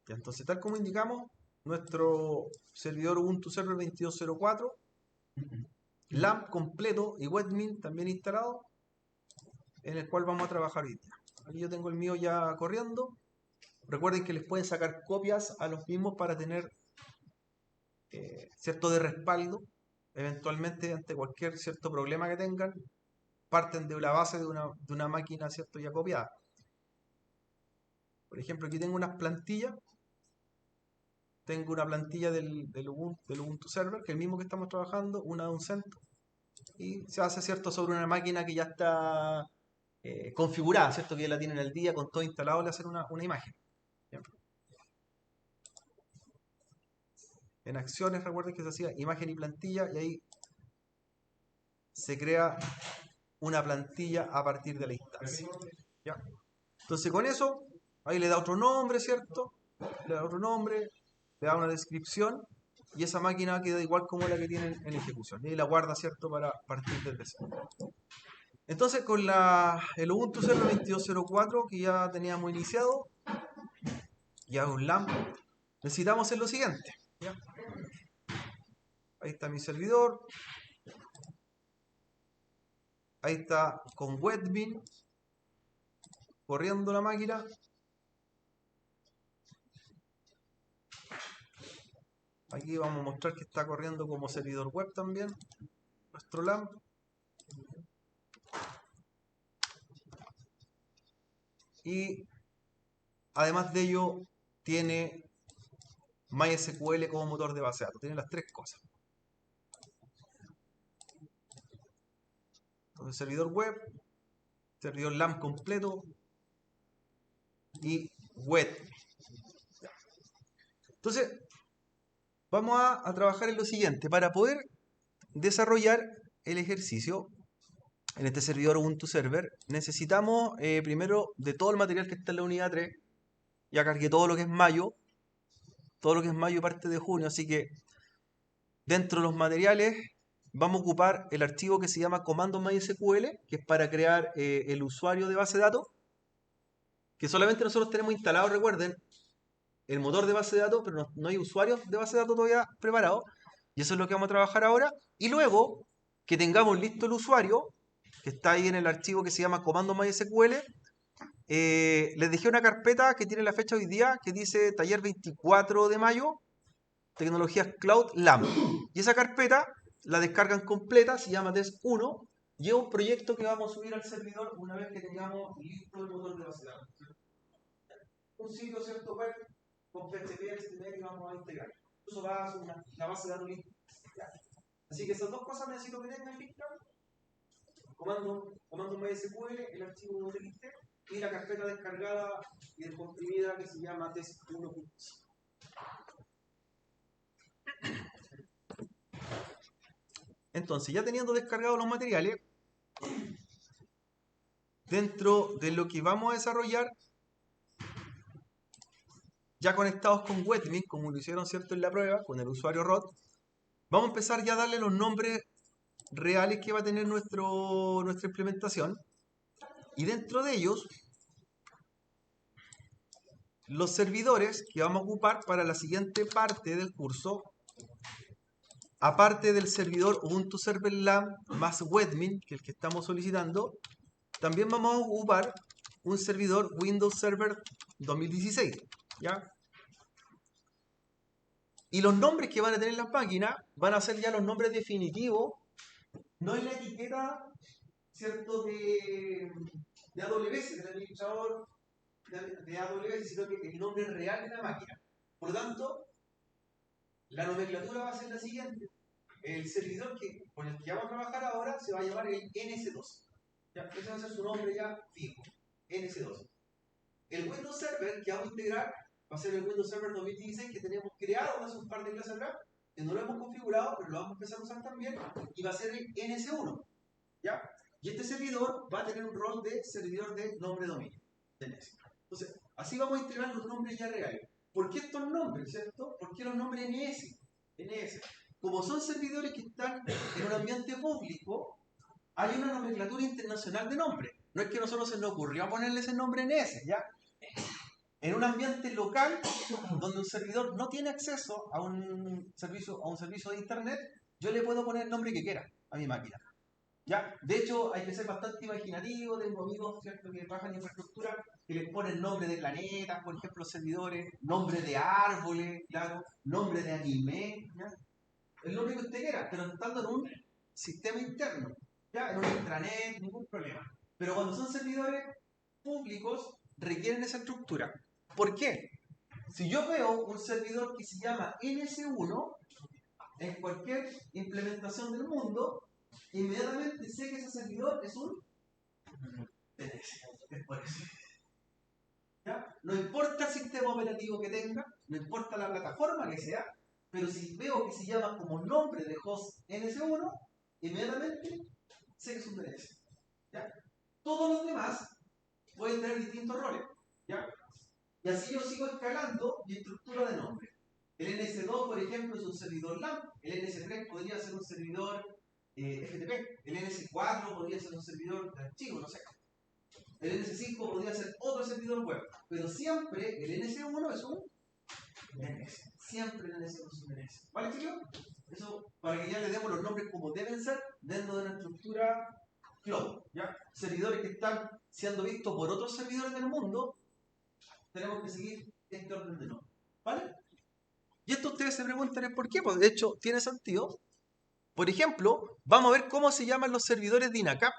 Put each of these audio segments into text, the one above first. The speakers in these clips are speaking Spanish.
Ya, entonces, tal como indicamos, nuestro servidor Ubuntu Server 2204, LAMP completo y webmin también instalado, en el cual vamos a trabajar hoy día. Aquí yo tengo el mío ya corriendo. Recuerden que les pueden sacar copias a los mismos para tener cierto de respaldo, eventualmente ante cualquier cierto problema que tengan, parten de la base de una máquina, cierto, ya copiada. Por ejemplo, aquí tengo unas plantillas. Tengo una plantilla del Ubuntu Server, que es el mismo que estamos trabajando, una de un CentOS, y se hace, cierto, sobre una máquina que ya está configurada, cierto, que ya la tienen al día con todo instalado, le hacen una imagen. ¿Ya? En acciones, recuerden que se hacía imagen y plantilla, y ahí se crea una plantilla a partir de la instancia. ¿Ya? Entonces con eso, ahí le da otro nombre, ¿cierto? Le da otro nombre, le da una descripción, y esa máquina queda igual como la que tienen en ejecución. Y la guarda, ¿cierto?, para partir desde cero. Entonces con el Ubuntu Server 2204 que ya teníamos iniciado, ya un LAMP, necesitamos hacer lo siguiente. ¿Ya? Ahí está mi servidor. Ahí está con webmin corriendo la máquina. Aquí vamos a mostrar que está corriendo como servidor web también nuestro LAMP. Y además de ello tiene MySQL como motor de base de datos. Tiene las tres cosas. Entonces, servidor web, servidor LAMP completo y web. Entonces, vamos a trabajar en lo siguiente. Para poder desarrollar el ejercicio en este servidor Ubuntu Server, necesitamos primero de todo el material que está en la unidad 3. Ya cargué todo lo que es mayo. Todo lo que es mayo parte de junio, así que dentro de los materiales vamos a ocupar el archivo que se llama comando MySQL, que es para crear el usuario de base de datos, que solamente nosotros tenemos instalado, recuerden, el motor de base de datos, pero no hay usuarios de base de datos todavía preparados, y eso es lo que vamos a trabajar ahora. Y luego que tengamos listo el usuario, que está ahí en el archivo que se llama comando MySQL, les dejé una carpeta que tiene la fecha hoy día, que dice taller 24 de mayo, tecnologías cloud LAMP. Y esa carpeta la descargan completa, se llama test1, y es un proyecto que vamos a subir al servidor una vez que tengamos listo el motor de base de datos. Un sitio, ¿cierto?, web con PHP, HTML, y vamos a integrar. Eso va a ser una base de datos lista. Así que esas dos cosas necesito que tengan lista. Comando MySQL, el archivo TXT, y la carpeta descargada y descomprimida que se llama test1.5. Entonces, ya teniendo descargados los materiales, dentro de lo que vamos a desarrollar, ya conectados con webmin, como lo hicieron, ¿cierto?, en la prueba, con el usuario root, vamos a empezar ya a darle los nombres reales que va a tener nuestra implementación. Y dentro de ellos, los servidores que vamos a ocupar para la siguiente parte del curso, aparte del servidor Ubuntu Server LAMP más webmin, que es el que estamos solicitando, también vamos a ocupar un servidor Windows Server 2016, ¿ya? Y los nombres que van a tener las máquinas van a ser ya los nombres definitivos, no en la etiqueta, ¿cierto?, de AWS, del administrador de AWS, sino que el nombre real de la máquina. Por lo tanto, la nomenclatura va a ser la siguiente. El servidor con el que vamos a trabajar ahora se va a llamar el NS2. ¿Ya? Ese va a ser su nombre ya fijo, NS2. El Windows Server que vamos a integrar va a ser el Windows Server 2016 que tenemos creado hace un par de clases atrás, que no lo hemos configurado, pero lo vamos a empezar a usar también, y va a ser el NS1. ¿Ya? Y este servidor va a tener un rol de servidor de nombre dominio. Entonces, así vamos a integrar los nombres ya reales. ¿Por qué estos nombres, cierto? ¿Por qué los nombres NS? NS. Como son servidores que están en un ambiente público, hay una nomenclatura internacional de nombres. No es que a nosotros se nos ocurrió ponerles el nombre NS, ¿ya? en un ambiente local donde un servidor no tiene acceso a un servicio de internet, yo le puedo poner el nombre que quiera a mi máquina. ¿Ya? De hecho, hay que ser bastante imaginativo. Tengo amigos, ¿cierto?, que trabajan en infraestructura que les ponen nombre de planetas, por ejemplo, servidores, nombre de árboles, claro, nombre de anime, ¿ya? El nombre que usted quiera, pero estando en un sistema interno, ¿ya? En un intranet, ningún problema. Pero cuando son servidores públicos, requieren esa estructura. ¿Por qué? Si yo veo un servidor que se llama NS1 en cualquier implementación del mundo, inmediatamente sé que ese servidor es un DNS. Es por eso. ¿Ya? No importa el sistema operativo que tenga, no importa la plataforma que sea, pero si veo que se llama como nombre de host NS1, inmediatamente sé que es un DNS. ¿Ya? Todos los demás pueden tener distintos roles. ¿Ya? Y así yo sigo escalando mi estructura de nombre. El NS2, por ejemplo, es un servidor LAN. El NS3 podría ser un servidor FTP. El NS4 podría ser un servidor de archivo, no sé. El NS5 podría ser otro servidor web. Pero siempre el NS1 es un DNS. Siempre el NS1 es un DNS. ¿Vale, chicos? Eso para que ya le demos los nombres como deben ser dentro de una estructura cloud. ¿Ya? Servidores que están siendo vistos por otros servidores del mundo, tenemos que seguir este orden de nombres. ¿Vale? Y esto ustedes se preguntan por qué. Pues de hecho, tiene sentido. Por ejemplo, vamos a ver cómo se llaman los servidores de INACAP.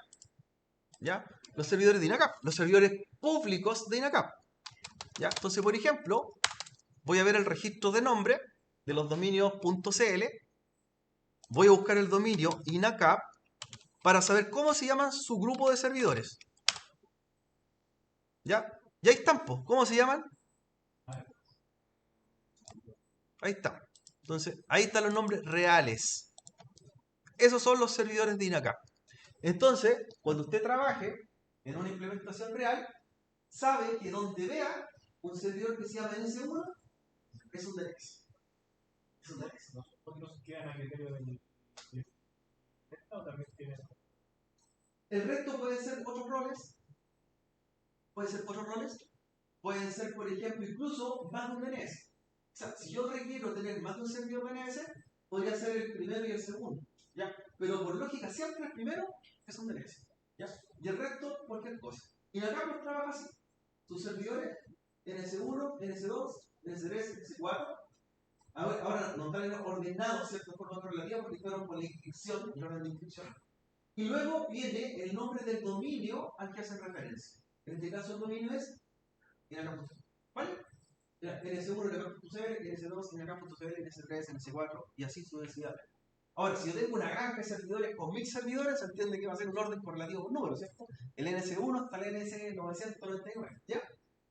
¿Ya? Los servidores de INACAP, los servidores públicos de INACAP. ¿Ya? Entonces, por ejemplo, voy a ver el registro de nombre de los dominios .cl. Voy a buscar el dominio INACAP para saber cómo se llaman su grupo de servidores. ¿Ya? Y ahí están, pues. ¿Cómo se llaman? Ahí está. Entonces, ahí están los nombres reales. Esos son los servidores de INACAP. Entonces, cuando usted trabaje en una implementación real, sabe que donde vea un servidor que se llama NS1 es un DNS. Es un DNS. ¿Nosotros quedan a criterio del o también tiene? El resto puede ser otros roles. Puede ser otros roles. Pueden ser, por ejemplo, incluso más de un DNS. O sea, si yo requiero tener más de un servidor DNS, podría ser el primero y el segundo. ¿Ya? Pero por lógica, siempre el primero es un DNS. ¿Ya? Y el resto, cualquier cosa. Y acá pues trabaja así. Sus servidores, NS1, NS2, NS3, NS4. Ahora no están ordenados, ¿cierto?, por forma relativa porque fueron por la inscripción, el orden de inscripción. Y luego viene el nombre del dominio al que hacen referencia. En este caso el dominio es inacap.cl. ¿Vale? NS1, inacap.cl, NS2, inacap.cl, NS3, NS4 y así sucesivamente. Ahora, si yo tengo una granja de servidores con 1000 servidores, se entiende que va a ser un orden correlativo con números, ¿cierto? El NS1 hasta el NS999, ¿ya?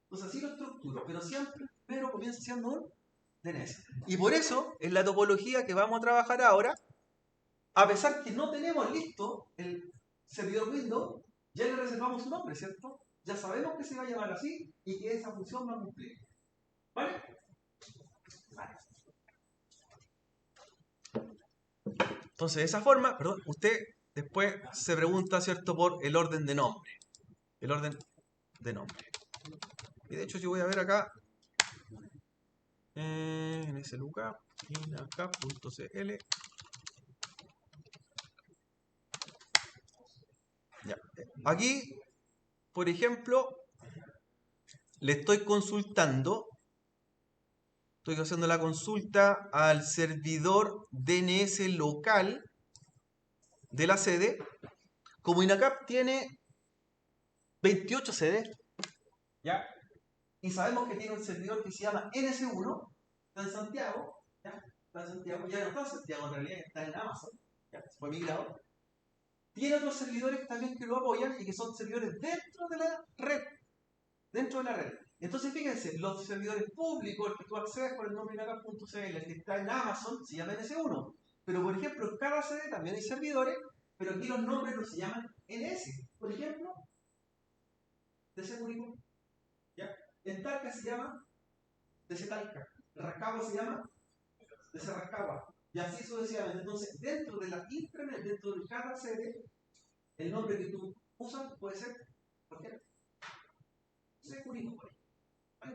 Entonces así lo estructuro, pero siempre primero comienza siendo un DNS. Y por eso, en la topología que vamos a trabajar ahora, a pesar que no tenemos listo el servidor Windows, ya le reservamos un nombre, ¿cierto? Ya sabemos que se va a llamar así y que esa función va a cumplir. ¿Vale? Vale. Entonces, de esa forma, perdón, usted después se pregunta, ¿cierto?, por el orden de nombre. El orden de nombre. Y de hecho, yo voy a ver acá en ese lugar, inacap.cl. Ya. Aquí, por ejemplo, le estoy consultando, estoy haciendo la consulta al servidor DNS local de la sede. Como INACAP tiene 28 sedes, ¿ya? Y sabemos que tiene un servidor que se llama NS1, está en Santiago, ¿ya? Está en Santiago, ya no está en Santiago, en realidad está en Amazon, ¿ya? Fue migrado. Tiene otros servidores también que lo apoyan y que son servidores dentro de la red. Dentro de la red. Entonces, fíjense, los servidores públicos, el que tú accedes por el nombre inacap.cl, el que está en Amazon, se llama NS1. Pero, por ejemplo, en cada sede también hay servidores, pero aquí los nombres no se llaman NS. Por ejemplo, DC Curicó, ¿ya? En Talca se llama DC Talca. Rancagua se llama DC Rancagua. Y así sucesivamente. Entonces, dentro de la intranet, dentro de cada sede, el nombre que tú usas puede ser cualquiera. DC Curicó, por ahí.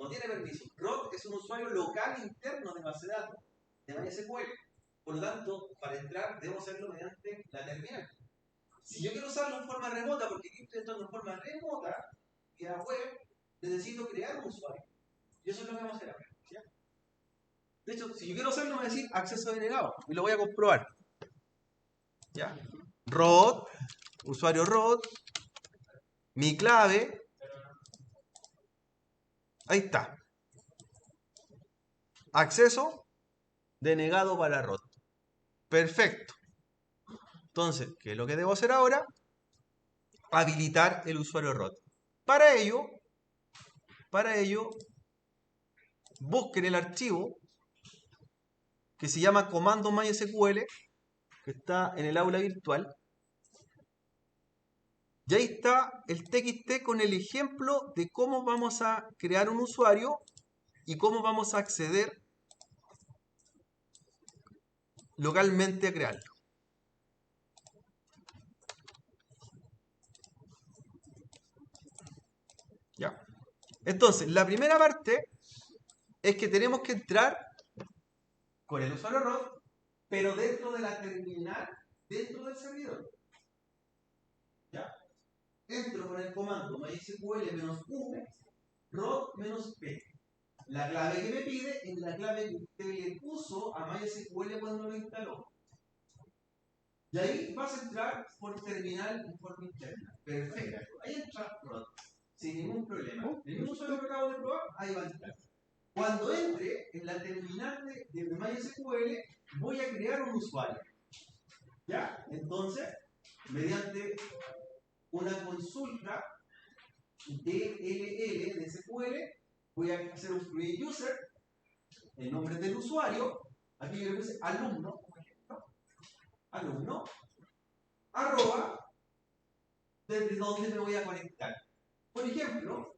no tiene permiso. Root es un usuario local interno de base de datos, de MySQL. Por lo tanto, para entrar, debo hacerlo mediante la terminal. Si yo quiero usarlo en forma remota, porque aquí estoy entrando en forma remota, vía web, necesito crear un usuario. Y eso es lo que vamos a hacer ahora. ¿Ya? De hecho, si yo quiero hacerlo, me va a decir acceso denegado. Y lo voy a comprobar. ¿Ya? Root, usuario root, mi clave. Ahí está. Acceso denegado para root. Perfecto. Entonces, ¿qué es lo que debo hacer ahora? Habilitar el usuario root. Para ello, busquen el archivo que se llama comando MySQL, que está en el aula virtual. Y ahí está el TXT con el ejemplo de cómo vamos a crear un usuario y cómo vamos a acceder localmente a crearlo. ¿Ya? Entonces, la primera parte es que tenemos que entrar con el usuario root, pero dentro de la terminal, dentro del servidor. ¿Ya? Entro con el comando mysql-u root-p. La clave que me pide es la clave que usted le puso a MySQL cuando lo instaló. Y ahí vas a entrar por terminal en forma interna. Perfecto. Ahí entra root. Sin ningún problema. El mismo usuario que acabo de probar, ahí va a entrar. Cuando entre en la terminal de MySQL, voy a crear un usuario. ¿Ya? Entonces, mediante una consulta DLL de SQL, voy a hacer un create user, el nombre del usuario, aquí yo le puse alumno, como ejemplo, alumno, arroba, desde donde me voy a conectar. Por ejemplo,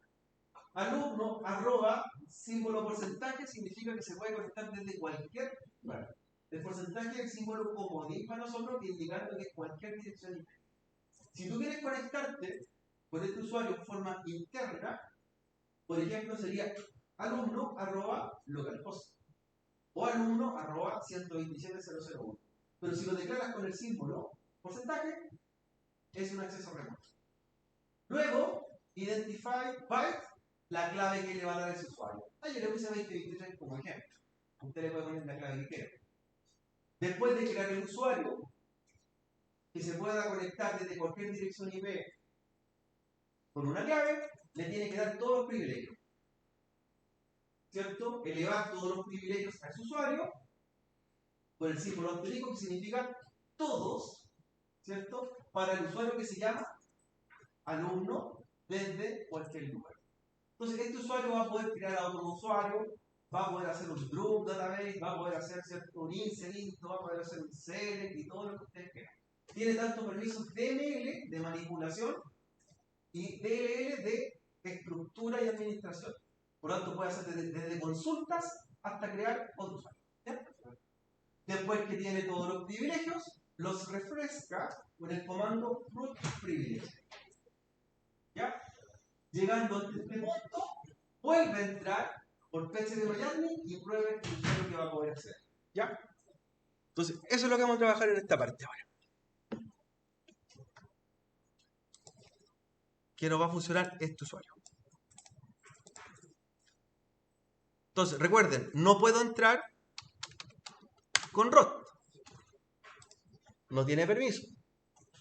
alumno, arroba, símbolo porcentaje, significa que se puede conectar desde cualquier lugar. El porcentaje es el símbolo comodín para nosotros, que indicando que cualquier dirección IP. Si tú quieres conectarte con este usuario en forma interna, por ejemplo, sería alumno arroba localhost o alumno arroba 127.001. Pero si lo declaras con el símbolo porcentaje, es un acceso remoto. Luego, identify byte, la clave que le va a dar ese usuario. Yo le puse 2023 como ejemplo. Usted le puede poner la clave que quiera. Después de crear el usuario, que se pueda conectar desde cualquier dirección IP con una clave, le tiene que dar todos los privilegios. ¿Cierto? Elevar todos los privilegios a ese usuario con el símbolo asterisco, que significa todos, ¿cierto? Para el usuario que se llama alumno desde cualquier lugar. Entonces, este usuario va a poder crear a otro usuario, va a poder hacer un group database, va a poder hacer, ¿cierto?, un insert, va a poder hacer un select y todo lo que ustedes quieran. Tiene tanto permisos DML de manipulación y DLL de estructura y administración. Por lo tanto, puede hacer desde consultas hasta crear otro usuario. ¿Ya? Después que tiene todos los privilegios, los refresca con el comando root privilege. ¿Ya? Llegando a este punto, vuelve a entrar por php y pruebe el usuario que va a poder hacer. ¿Ya? Entonces, eso es lo que vamos a trabajar en esta parte ahora. Que nos va a funcionar este usuario. Entonces, recuerden, no puedo entrar con root. No tiene permiso.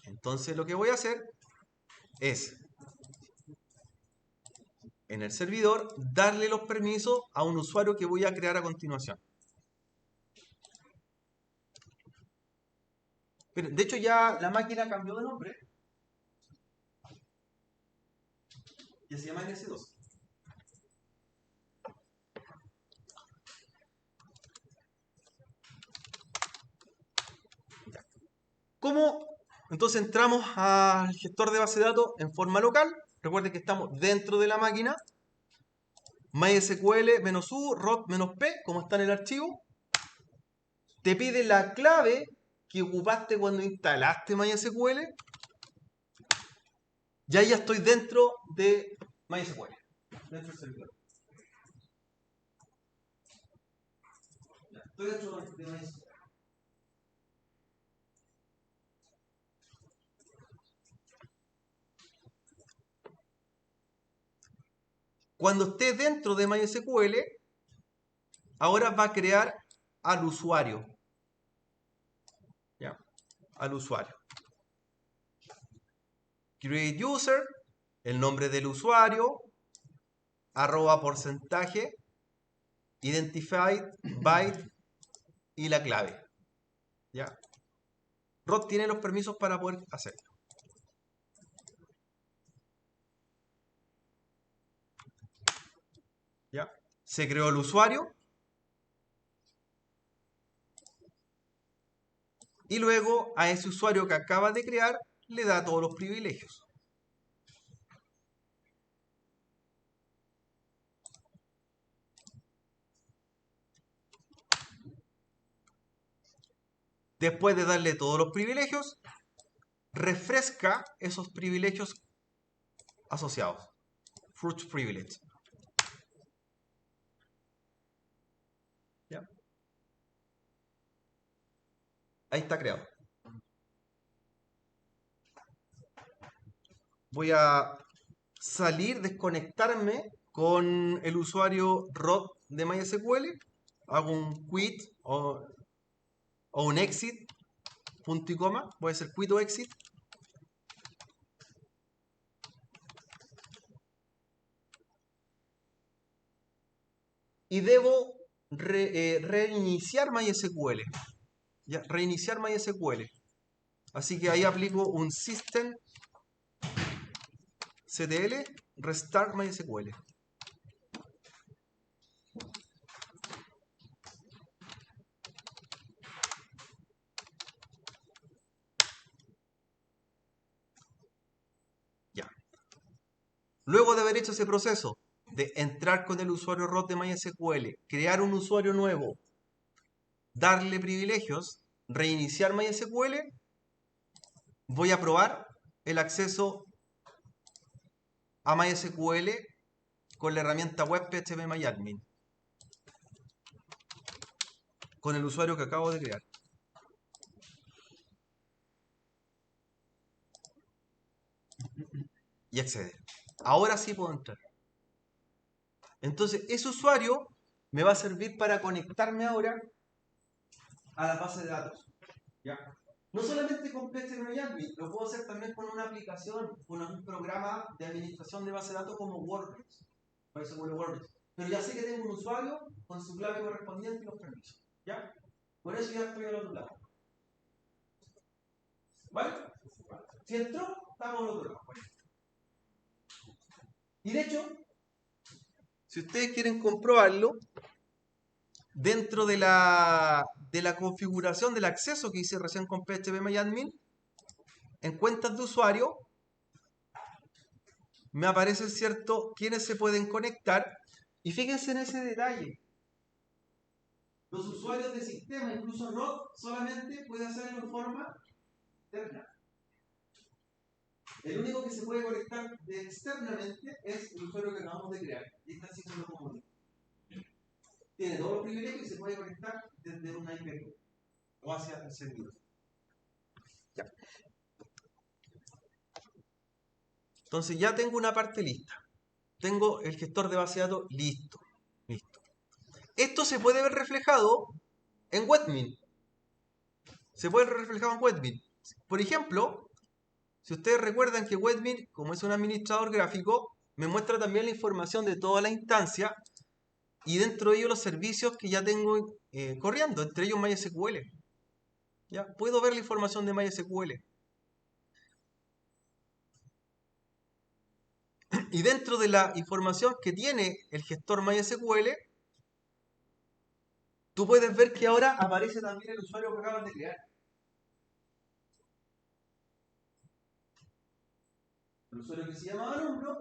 Entonces, lo que voy a hacer es, en el servidor, darle los permisos a un usuario que voy a crear a continuación. Pero, de hecho, ya la máquina cambió de nombre. Ya se llama NS2. ¿Cómo? Entonces entramos al gestor de base de datos en forma local. Recuerden que estamos dentro de la máquina. MySQL-u, root-p, como está en el archivo. Te pide la clave que ocupaste cuando instalaste MySQL. Y ahí ya estoy dentro de MySQL, dentro del servidor. Estoy dentro de MySQL. Cuando esté dentro de MySQL, ahora va a crear al usuario. ¿Ya? Al usuario. Create user, el nombre del usuario, @porcentaje, identified, byte y la clave. ¿Ya? Rod tiene los permisos para poder hacerlo. ¿Ya? Se creó el usuario. Y luego a ese usuario que acaba de crear le da todos los privilegios. Después de darle todos los privilegios, refresca esos privilegios asociados. Fruit privilege. ¿Ya? Ahí está creado. Voy a salir, desconectarme con el usuario root de MySQL. Hago un quit o un exit, punto y coma. Voy a hacer quit o exit. Y debo reiniciar MySQL. ¿Ya? Reiniciar MySQL. Así que ahí aplico un system ctl restart MySQL. Ya. Luego de haber hecho ese proceso de entrar con el usuario root de MySQL, crear un usuario nuevo, darle privilegios, reiniciar MySQL, voy a probar el acceso a MySQL con la herramienta web phpMyAdmin, con el usuario que acabo de crear. Y acceder. Ahora sí puedo entrar. Entonces, ese usuario me va a servir para conectarme ahora a la base de datos. ¿Ya? No solamente con phpMyAdmin, lo puedo hacer también con una aplicación, con un programa de administración de base de datos como WordPress. WordPress. Pero ya sé que tengo un usuario con su clave correspondiente y los permisos. ¿Ya? Por eso ya estoy al otro lado. ¿Vale? Si entró, estamos al otro lado. Y de hecho, si ustedes quieren comprobarlo, dentro de la configuración del acceso que hice recién con phpMyAdmin, en cuentas de usuario, me aparece, ¿cierto?, quiénes se pueden conectar. Y fíjense en ese detalle. Los usuarios de sistema, incluso ROT, solamente puede hacerlo en forma externa. El único que se puede conectar externamente es el usuario que acabamos de crear. Y está haciendo como tiene todos los privilegios y se puede conectar desde una IP o hacia el servidor. Ya. Entonces ya tengo una parte lista. Tengo el gestor de base de datos listo. Listo. Esto se puede ver reflejado en Webmin. Se puede ver reflejado en Webmin. Por ejemplo, si ustedes recuerdan que Webmin, como es un administrador gráfico, me muestra también la información de toda la instancia y dentro de ellos los servicios que ya tengo corriendo, entre ellos MySQL. ¿Ya? Puedo ver la información de MySQL. Y dentro de la información que tiene el gestor MySQL, tú puedes ver que ahora aparece también el usuario que acabas de crear. El usuario que se llama alumno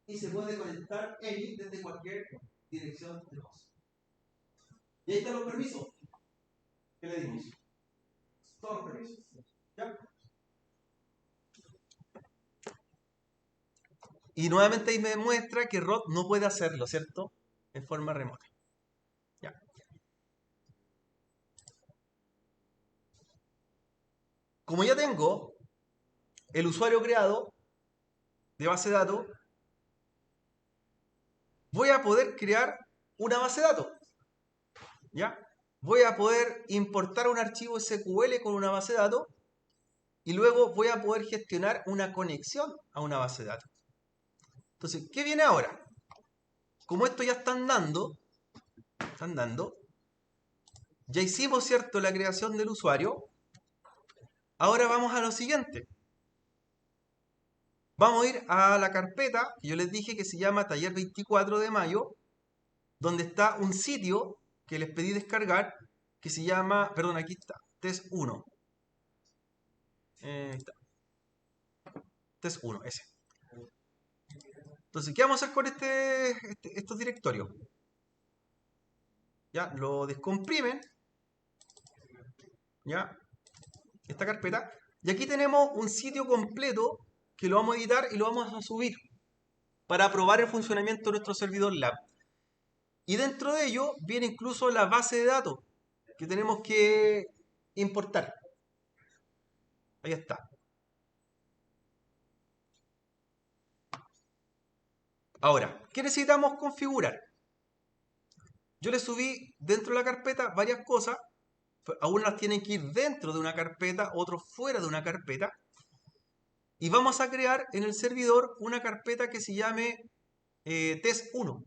y se puede conectar él desde cualquier dirección de voz. Y ahí están los permisos que le dimos. Todos los permisos. ¿Ya? Y nuevamente ahí me muestra que Rod no puede hacerlo, ¿cierto? En forma remota. ¿Ya? como ya tengo el usuario creado de base de datos, voy a poder crear una base de datos. ¿Ya? Voy a poder importar un archivo SQL con una base de datos y luego voy a poder gestionar una conexión a una base de datos. Entonces, ¿qué viene ahora? Como esto ya están dando, ya hicimos, ¿cierto?, la creación del usuario. Ahora vamos a lo siguiente. Vamos a ir a la carpeta que yo les dije que se llama Taller 24 de mayo, donde está un sitio que les pedí descargar que se llama, perdón, aquí está, test 1. Ahí está. Test 1, ese. Entonces, ¿qué vamos a hacer con estos directorios? Ya, lo descomprimen, ya, esta carpeta. Y aquí tenemos un sitio completo que lo vamos a editar y lo vamos a subir para probar el funcionamiento de nuestro servidor lab. Y dentro de ello viene incluso la base de datos que tenemos que importar. Ahí está. Ahora, ¿qué necesitamos configurar? Yo le subí dentro de la carpeta varias cosas. Algunas tienen que ir dentro de una carpeta, otros fuera de una carpeta. Y vamos a crear en el servidor una carpeta que se llame test1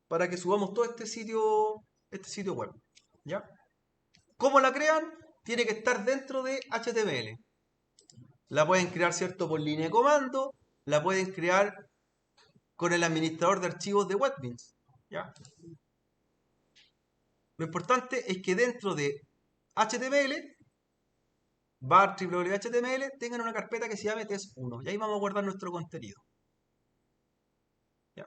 para que subamos todo este sitio web. ¿Ya? ¿Cómo la crean? Tiene que estar dentro de HTML. La pueden crear, ¿cierto?, por línea de comando. La pueden crear con el administrador de archivos de Webbeans. ¿Ya? Lo importante es que dentro de HTML, var www.html, tengan una carpeta que se llame test1. Y ahí vamos a guardar nuestro contenido. ¿Ya?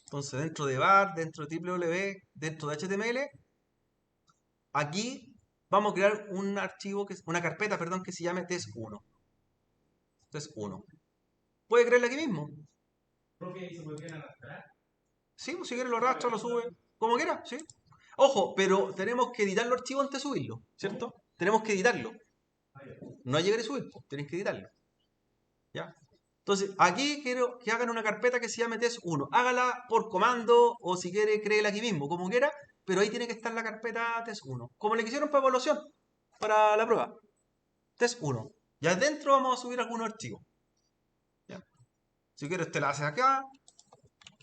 Entonces, dentro de var, dentro de www, dentro de HTML, aquí vamos a crear un archivo, una carpeta, perdón, que se llame test1. Test1. Puede crearla aquí mismo. Profe, ¿y se podrían arrastrar? Sí, pues si quiere lo arrastra, lo sube, como quiera, sí. Ojo, pero tenemos que editar los archivos antes de subirlo, ¿cierto? Tenemos que editarlo. No llegar y subir, pues, tenéis que editarlo. ¿Ya? Entonces, aquí quiero que hagan una carpeta que se llame test1. Hágala por comando o si quiere, créela aquí mismo, como quiera, pero ahí tiene que estar la carpeta test1. Como le quisieron para evaluación, para la prueba. Test1. Y adentro vamos a subir algunos archivos. ¿Ya? Si quieres, te la haces acá,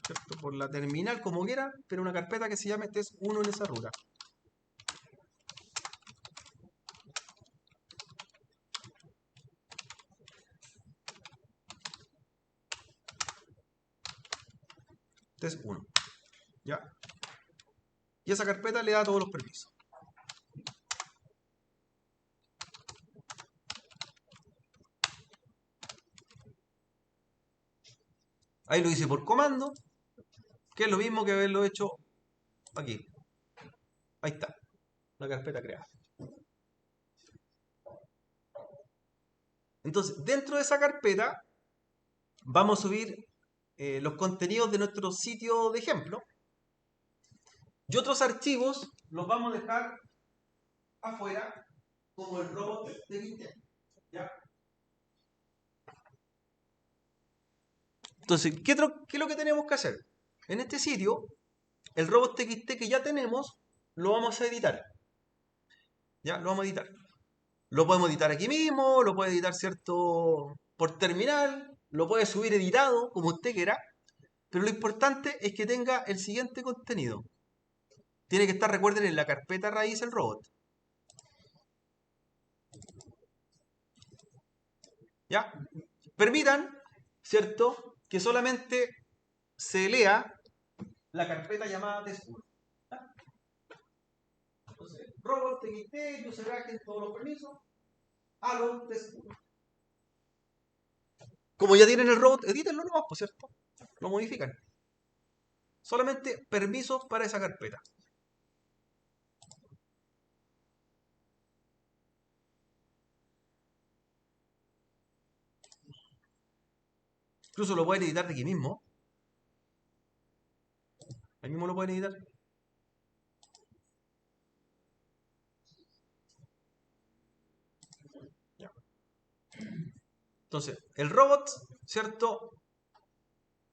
¿cierto?, por la terminal, como quiera, pero una carpeta que se llame test1 en esa ruta. Test1. ¿Ya? Y esa carpeta le da todos los permisos. Ahí lo hice por comando, que es lo mismo que haberlo hecho aquí. Ahí está, la carpeta creada. Entonces, dentro de esa carpeta vamos a subir los contenidos de nuestro sitio de ejemplo. Y otros archivos los vamos a dejar afuera, como el robot TXT. ¿Ya? Entonces, ¿qué es lo que tenemos que hacer? En este sitio, el robot TXT que ya tenemos, lo vamos a editar. ¿Ya? Lo vamos a editar. Lo podemos editar aquí mismo, lo puede editar, ¿cierto?, por terminal, lo puede subir editado, como usted quiera, pero lo importante es que tenga el siguiente contenido. Tiene que estar, recuerden, en la carpeta raíz el robot. ¿Ya? Permitan, ¿cierto?, que solamente se lea la carpeta llamada test1. Entonces, robot, txt, user agent, todos los permisos, allo, test1. Como ya tienen el robot, edítenlo nomás, por cierto. Lo modifican. Solamente permisos para esa carpeta. Incluso lo pueden editar de aquí mismo. Ahí mismo lo pueden editar. Ya. Entonces, el robot, ¿cierto?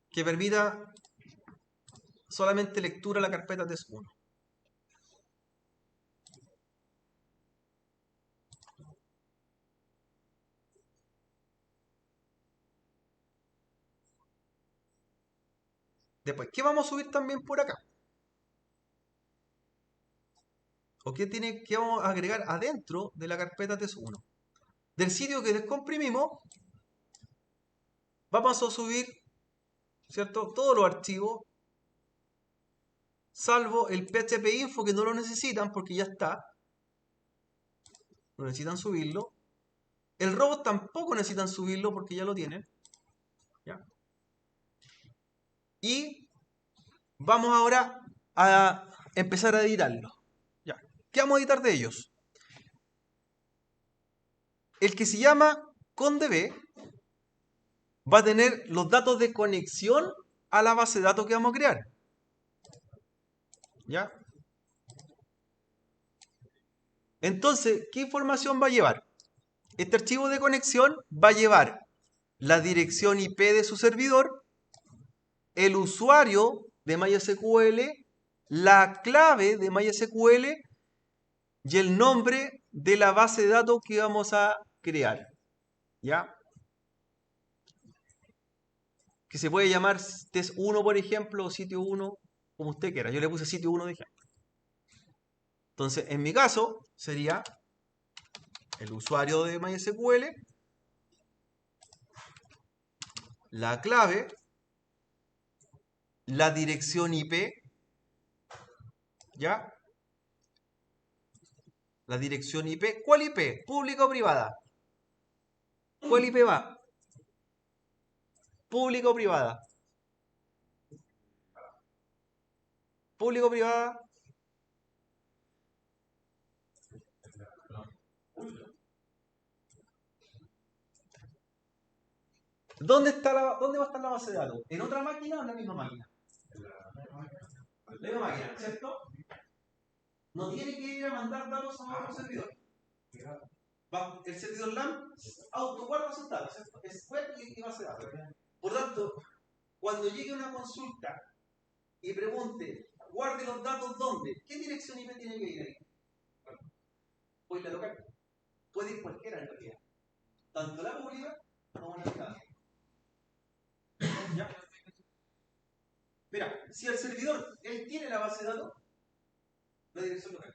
Que permita solamente lectura a la carpeta test1. Después, ¿qué vamos a subir también por acá? ¿O qué vamos a agregar adentro de la carpeta test1? Del sitio que descomprimimos, vamos a subir, ¿cierto? Todos los archivos, salvo el PHP info que no lo necesitan porque ya está. No necesitan subirlo. El robot tampoco necesitan subirlo porque ya lo tienen. ¿Ya? Y vamos ahora a empezar a editarlo. ¿Ya? ¿Qué vamos a editar de ellos? El que se llama ConDB va a tener los datos de conexión a la base de datos que vamos a crear. ¿Ya? Entonces, ¿qué información va a llevar? Este archivo de conexión va a llevar la dirección IP de su servidor, el usuario de MySQL, la clave de MySQL y el nombre de la base de datos que vamos a crear. ¿Ya? Que se puede llamar test1, por ejemplo, o sitio 1, como usted quiera. Yo le puse sitio 1 de ejemplo. Entonces, en mi caso, sería el usuario de MySQL, la clave, la dirección IP, ¿ya? La dirección IP. ¿Cuál IP? ¿Pública o privada? ¿Cuál IP va? ¿Pública o privada? ¿Pública o privada? ¿Dónde va a estar la base de datos? ¿En otra máquina o en la misma máquina? La misma máquina, ¿cierto? No tiene que ir a mandar datos a otro servidor. El servidor LAMP autoguarda sus datos, ¿cierto? Es web y base de datos. Por tanto, cuando llegue una consulta y pregunte, guarde los datos ¿dónde? ¿Qué dirección IP tiene que ir ahí? Bueno, pues la local. Puede ir cualquiera en realidad. Tanto la pública como la privada. ¿Ya? Mira, si el servidor, él tiene la base de datos, la dirección local.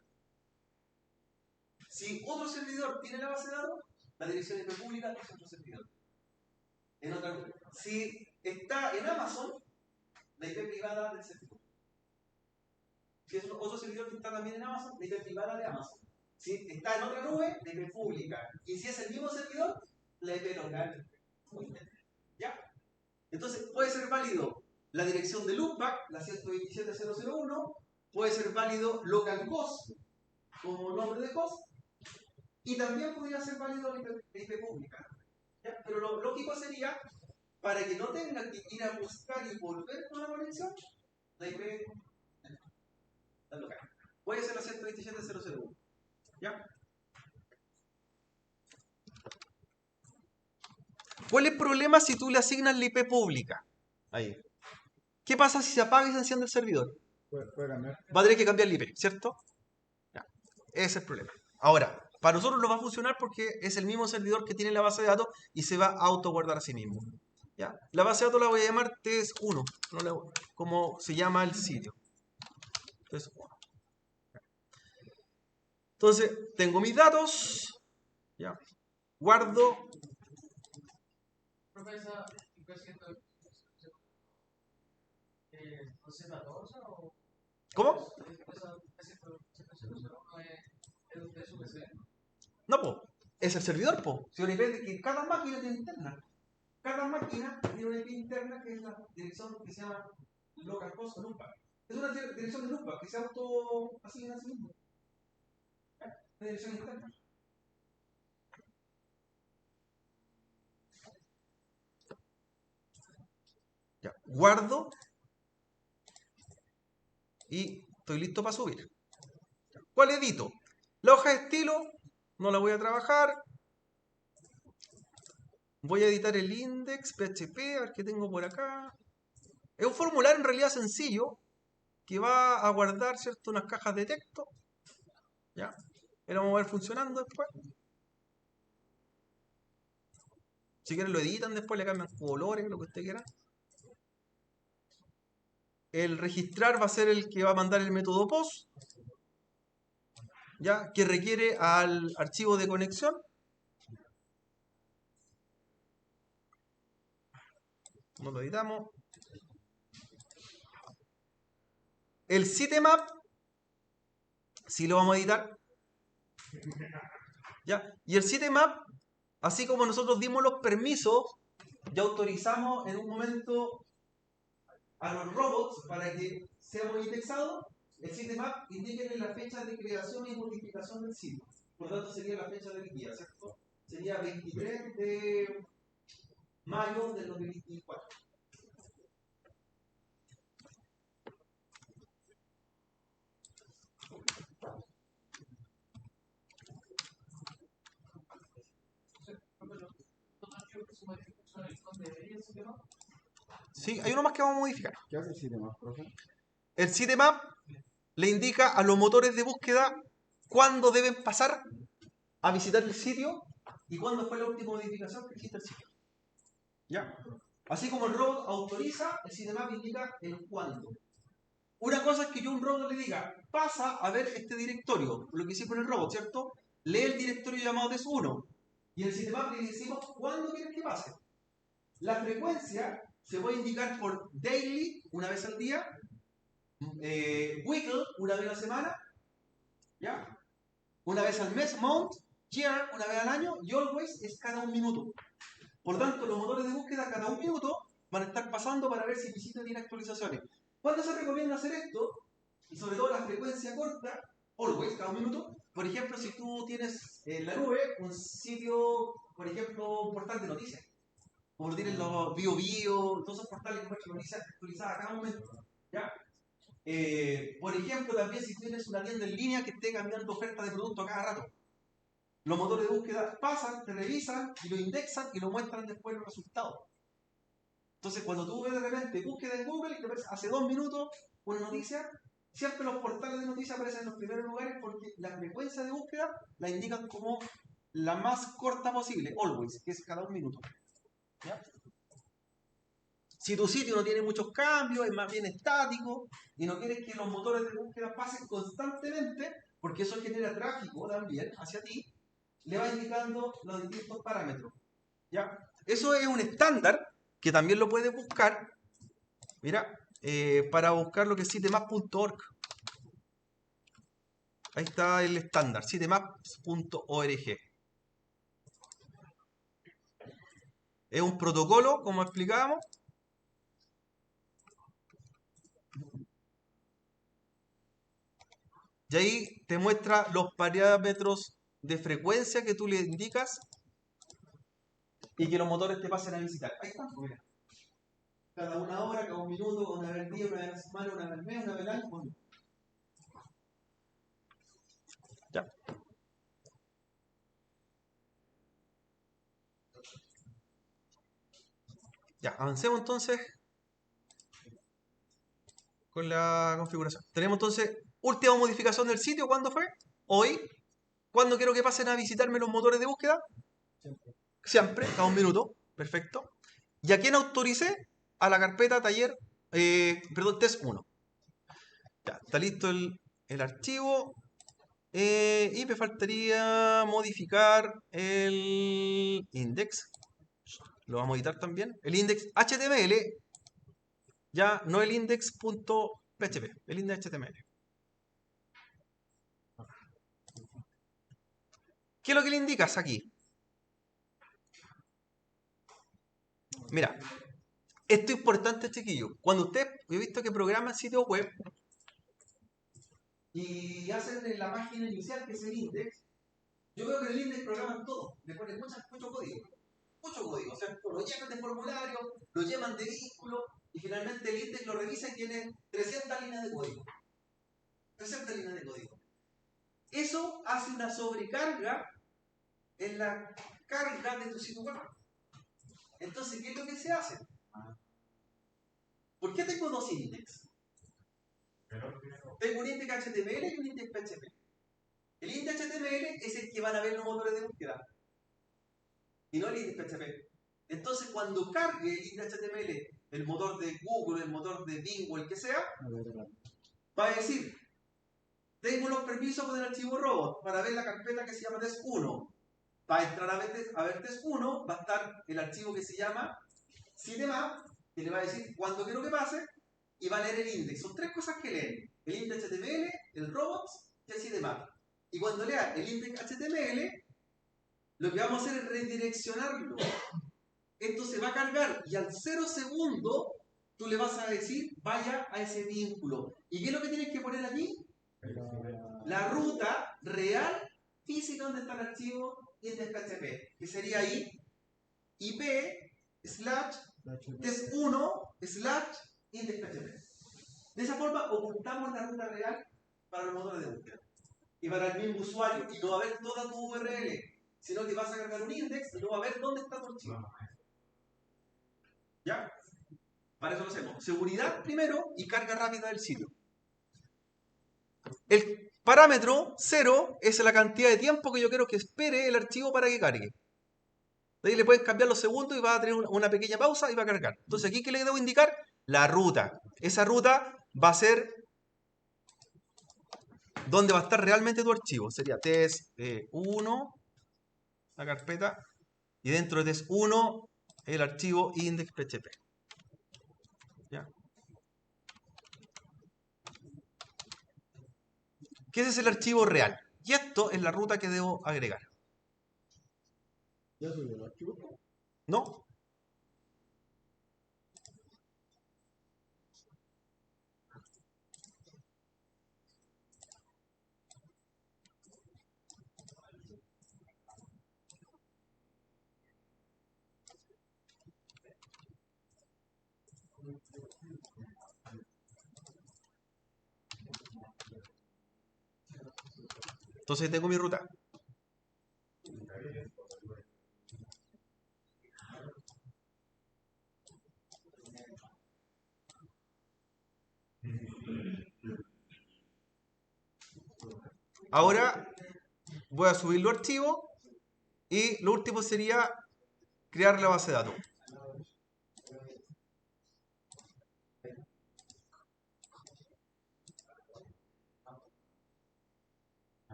Si otro servidor tiene la base de datos, la dirección IP pública es otro servidor. En otra, si está en Amazon, la IP privada del servidor. Si es otro servidor que está también en Amazon, la IP privada de Amazon. Si está en otra nube, la IP pública. Y si es el mismo servidor, la IP local. ¿Ya? Entonces, puede ser válido la dirección de loopback, la 127.001, puede ser válido localhost como nombre de host, y también podría ser válido la IP pública. ¿Ya? Pero lo lógico sería, para que no tengan que ir a buscar y volver con la conexión, la IP la local. Puede ser la 127.001. ¿Ya? ¿Cuál es el problema si tú le asignas la IP pública? Ahí. ¿Qué pasa si se apaga y se enciende el servidor? Puede cambiar. Va a tener que cambiar la IP, ¿cierto? Ya. Ese es el problema. Ahora, para nosotros no va a funcionar porque es el mismo servidor que tiene la base de datos y se va a autoguardar a sí mismo. ¿Ya? La base de datos la voy a llamar test1, como se llama el sitio. Test1. Entonces, tengo mis datos. ¿Ya? Guardo. Profesor, ¿12 o ¿Cómo? No, pues. Es el servidor, pues. Si depende que cada máquina tiene interna. Cada máquina tiene una IP interna que es la dirección que se llama localhost o loopback. Es una dirección de loopback que se auto asigna a sí mismo. Una dirección interna. Ya. Guardo y estoy listo para subir. ¿Cuál edito? La hoja de estilo, no la voy a trabajar. Voy a editar el index, PHP, a ver qué tengo por acá. Es un formulario en realidad sencillo que va a guardar, ¿cierto?, unas cajas de texto. ¿Ya? Y lo vamos a ver funcionando después. Si quieren lo editan después, le cambian colores, lo que usted quiera. El registrar va a ser el que va a mandar el método POST, ¿ya? Que requiere al archivo de conexión. No lo editamos. El sitemap, sí lo vamos a editar. ¿Ya? Y el sitemap, así como nosotros dimos los permisos, ya autorizamos en un momento a los robots para que seamos indexados. El sitemap indica la fecha de creación y modificación del sitio. Por lo tanto, sería la fecha del día, ¿cierto? Sería 23 de mayo del 2024. Sí, hay uno más que vamos a modificar. ¿Qué hace el sistema, profe? El sitemap le indica a los motores de búsqueda cuándo deben pasar a visitar el sitio y cuándo fue la última modificación que existe el sitio. ¿Ya? Así como el robot autoriza, el sitemap indica el cuándo. Una cosa es que yo a un robot le diga, pasa a ver este directorio, lo que hice con el robot, ¿cierto? Lee el directorio llamado test1 y en el sitemap le decimos cuándo quieres que pase. La frecuencia se puede indicar por daily, una vez al día, weekly, una vez a la semana, ¿ya? Una vez al mes, month, year, una vez al año, y always es cada un minuto. Por tanto, los motores de búsqueda cada un minuto van a estar pasando para ver si el sitio tiene actualizaciones. ¿Cuándo se recomienda hacer esto? Y sobre todo la frecuencia corta, always, cada un minuto. Por ejemplo, si tú tienes en la nube un sitio, por ejemplo, un portal de noticias, como lo tienen los BioBio, todos esos portales que muestran noticias actualizadas a cada momento. ¿Ya? Por ejemplo, también si tienes una tienda en línea que esté cambiando ofertas de producto a cada rato. Los motores de búsqueda pasan, te revisan y lo indexan y lo muestran después los resultados. Entonces, cuando tú ves de repente búsqueda en Google y te aparece hace 2 minutos una noticia, siempre los portales de noticias aparecen en los primeros lugares porque la frecuencia de búsqueda la indican como la más corta posible, always, que es cada un minuto. ¿Ya? Si tu sitio no tiene muchos cambios, es más bien estático, y no quieres que los motores de búsqueda pasen constantemente, porque eso genera tráfico también hacia ti, le va indicando los distintos parámetros. ¿Ya? Eso es un estándar que también lo puedes buscar, mira, para buscar lo que es sitemap.org. Ahí está el estándar, sitemaps.org. Es un protocolo, como explicábamos. Y ahí te muestra los parámetros de frecuencia que tú le indicas y que los motores te pasen a visitar. Ahí están, mira. Cada una hora, cada un minuto, una vez al día, una vez a la semana, una vez al mes, una vez al año. Bueno. Ya. Ya, avancemos entonces con la configuración. Tenemos entonces última modificación del sitio. ¿Cuándo fue? Hoy. ¿Cuándo quiero que pasen a visitarme los motores de búsqueda? Siempre, cada un minuto. Perfecto. ¿Y a quién autoricé? A la carpeta taller, perdón, test 1. Ya, está listo el archivo. Y me faltaría modificar el index. Lo vamos a editar también. El index HTML. Ya, no el index.php. El index HTML. ¿Qué es lo que le indicas aquí? Mira, esto es importante, chiquillo. Cuando usted, he visto que programan sitios web y hacen en la página inicial, que es el index, yo veo que en el index programan todo. Le ponen mucho código. Mucho código. O sea, lo llenan de formulario, lo llenan de vínculos y finalmente el index lo revisa y tiene 300 líneas de código. 300 líneas de código. Eso hace una sobrecarga en la carga de tu sitio web. Entonces, ¿qué es lo que se hace? ¿Por qué tengo dos índices? Tengo un index HTML y un index PHP. El index HTML es el que van a ver los motores de búsqueda y no el index PHP. Entonces, cuando cargue el index HTML, el motor de Google, el motor de Bing o el que sea, va a decir: tengo los permisos con el archivo robot para ver la carpeta que se llama test1. Va a entrar a ver test1, va a estar el archivo que se llama sitemap, que le va a decir cuándo quiero que pase, y va a leer el index. Son tres cosas que leen: el index HTML, el robots y el sitemap. Y cuando lea el index HTML, lo que vamos a hacer es redireccionarlo. Esto se va a cargar y al 0 segundo tú le vas a decir vaya a ese vínculo. ¿Y qué es lo que tienes que poner aquí? La ruta real física donde está el archivo index.php, que sería ahí IP /test1/index.php. De esa forma ocultamos la ruta real para los motores de búsqueda y para el mismo usuario, y no va a ver toda tu URL, sino que vas a cargar un index y no va a ver dónde está tu archivo. ¿Ya? Para eso lo hacemos. Seguridad primero y carga rápida del sitio. El parámetro 0 es la cantidad de tiempo que yo quiero que espere el archivo para que cargue. De ahí le puedes cambiar los segundos y va a tener una pequeña pausa y va a cargar. Entonces, ¿aquí qué le debo indicar? La ruta. Esa ruta va a ser donde va a estar realmente tu archivo. Sería test1, la carpeta, y dentro de test1 el archivo index.php. ¿Ya? Que ese es el archivo real. Y esto es la ruta que debo agregar. ¿Ya subió el archivo? ¿No? Entonces tengo mi ruta. Ahora voy a subir los archivos y lo último sería crear la base de datos.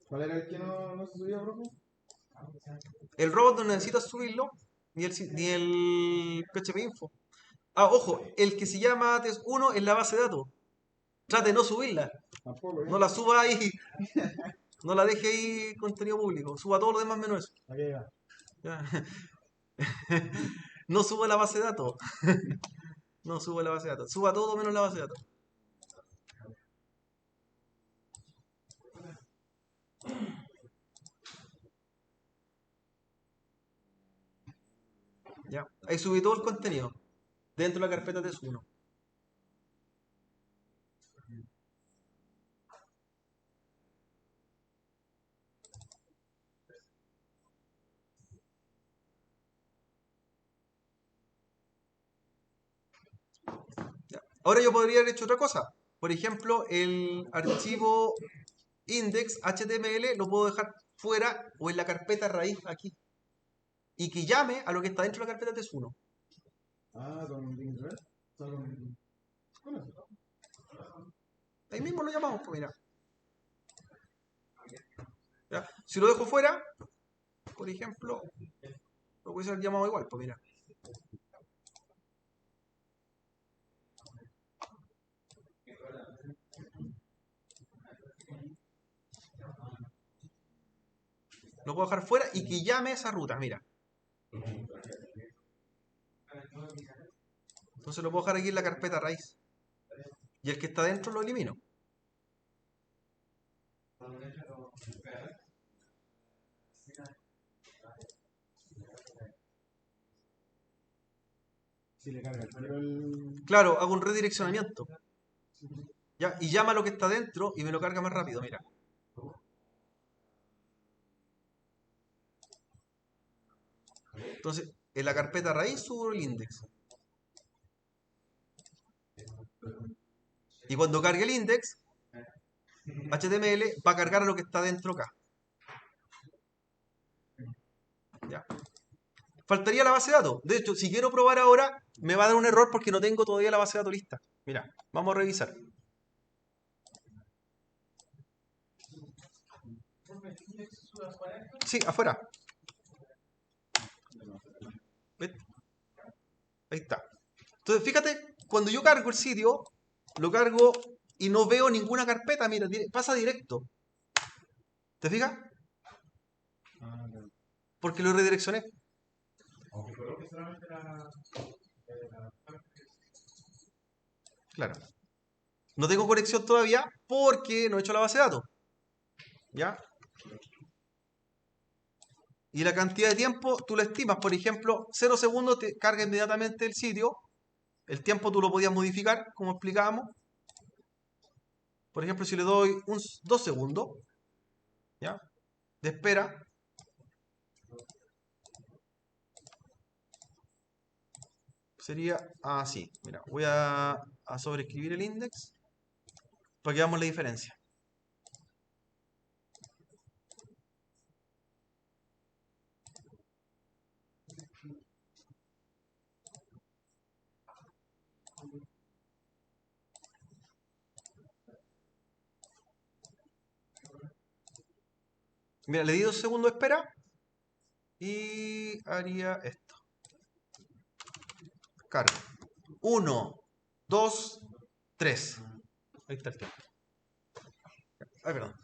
¿Cuál era el que no se subía, profe? El robot no necesita subirlo ni el PHP Info. Ah, ojo, el que se llama test1 es la base de datos. Trate de no subirla. Tampoco, No la suba ahí. No la deje ahí contenido público. Suba todo lo demás menos eso. Aquí va. ¿Ya? No suba la base de datos. No suba la base de datos. Suba todo menos la base de datos. ¿Ya? Ahí subí todo el contenido dentro de la carpeta test1. ¿Ya? Ahora yo podría haber hecho otra cosa. Por ejemplo, el archivo index.html lo puedo dejar fuera o en la carpeta raíz aquí. Y que llame a lo que está dentro de la carpeta test1. Ah, con Bing Red. Con eso. Ahí mismo lo llamamos, pues mira. ¿Ya? Si lo dejo fuera, por ejemplo, lo puede ser llamado igual, pues mira. Lo puedo dejar fuera y que llame esa ruta, mira. Entonces lo puedo dejar aquí en la carpeta raíz. Y el que está dentro lo elimino. Si le carga el tiro el. Claro, hago un redireccionamiento. ¿Ya? Y llama lo que está dentro y me lo carga más rápido, mira. Entonces, en la carpeta raíz subo el index. Y cuando cargue el index, HTML va a cargar a lo que está dentro acá. ¿Ya? Faltaría la base de datos. De hecho, si quiero probar ahora, me va a dar un error porque no tengo todavía la base de datos lista. Mira, vamos a revisar. Sí, afuera. ¿Ves? Ahí está. Entonces, fíjate, cuando yo cargo el sitio, lo cargo y no veo ninguna carpeta. Mira, pasa directo. ¿Te fijas? Ah, claro. Porque lo redireccioné. Coloque solamente la Claro. No tengo conexión todavía porque no he hecho la base de datos. ¿Ya? Y la cantidad de tiempo tú la estimas. Por ejemplo, 0 segundos te carga inmediatamente el sitio. El tiempo tú lo podías modificar, como explicábamos. Por ejemplo, si le doy 2 segundos, ¿ya? De espera, sería así. Mira, voy a sobreescribir el index para que veamos la diferencia. Mira, le di 2 segundos de espera y haría esto. Cargo. 1, 2, 3. Ahí está el tiempo. Ay, perdón.